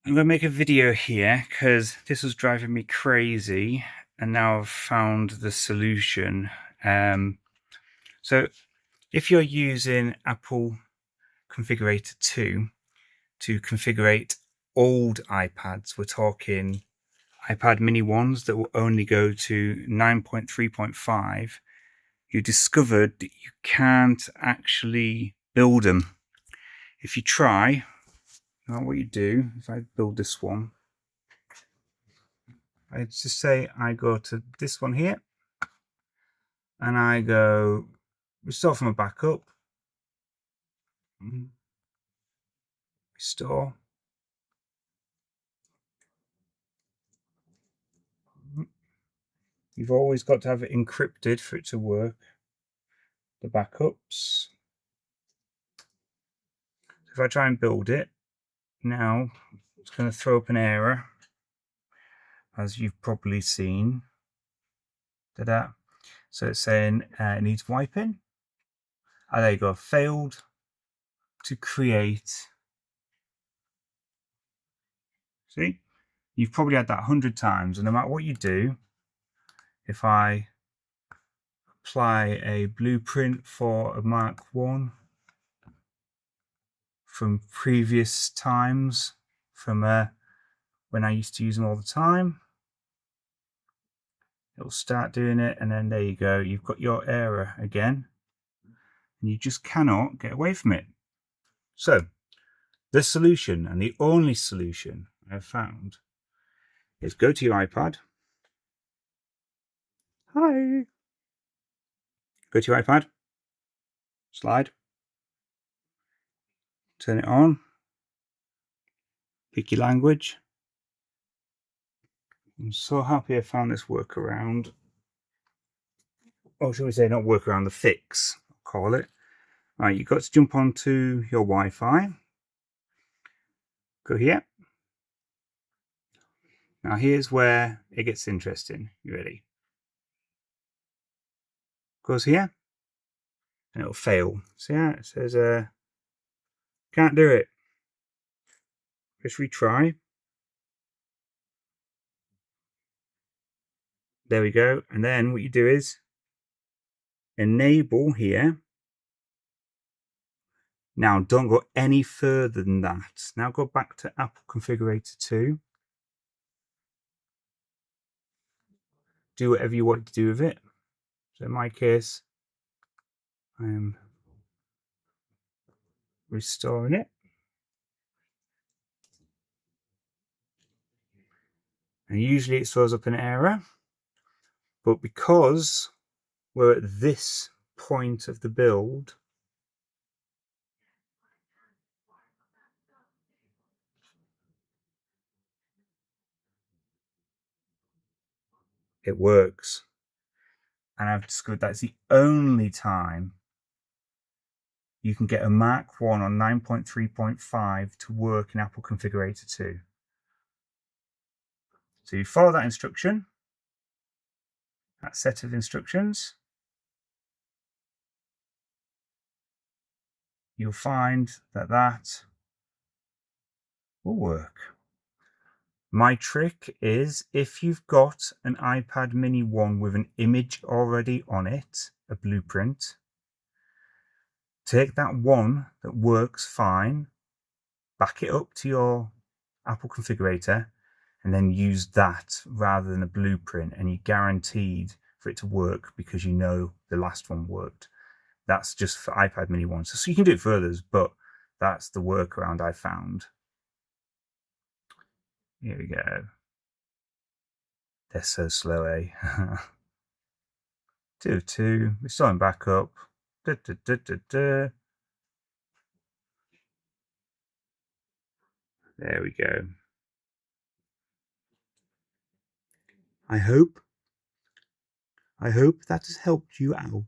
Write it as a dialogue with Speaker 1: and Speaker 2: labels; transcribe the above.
Speaker 1: I'm going to make a video here because this was driving me crazy, and now I've found the solution. So if you're using Apple Configurator 2 to configure old iPads, we're talking iPad mini ones that will only go to 9.3.5, you discovered that you can't actually build them. If you try, now what you do, if I build this one, I just say I go to this one here and I go restore from a backup, restore. You've always got to have it encrypted for it to work, the backups. If I try and build it now, it's going to throw up an error, as you've probably seen. Ta-da. So it's saying it needs wiping. Oh, there you go, failed to create. See, you've probably had that 100 times, and no matter what you do, if I apply a blueprint for a Mark 1 from previous times, from when I used to use them all the time, it'll start doing it, and then there you go, you've got your error again, and you just cannot get away from it. So the solution, and the only solution I've found, is go to your iPad. Hi. Go to your iPad, slide, turn it on, pick your language. I'm so happy I found this workaround. Or shall we say, not workaround, the fix, I'll call it. Right, you've got to jump onto your Wi-Fi. Go here. Now here's where it gets interesting. You ready? Goes here, and it'll fail. See how it says, can't do it. Just retry. There we go. And then what you do is enable here. Now don't go any further than that. Now go back to Apple Configurator 2. Do whatever you want to do with it. So in my case, I am restoring it. And usually it throws up an error, but because we're at this point of the build, it works. And I've discovered that's the only time you can get a Mark 1 on 9.3.5 to work in Apple Configurator 2. So you follow that instruction, that set of instructions, you'll find that that will work. My trick is, if you've got an iPad mini 1 with an image already on it, a blueprint, take that one that works fine, back it up to your Apple Configurator, and then use that rather than a blueprint, and you're guaranteed for it to work because you know the last one worked. That's just for iPad mini 1. So you can do it for others, but that's the workaround I found. Here we go. They're so slow, eh? 2 of 2. We're starting back up. Da, da, da, da, da. There we go. I hope that has helped you out.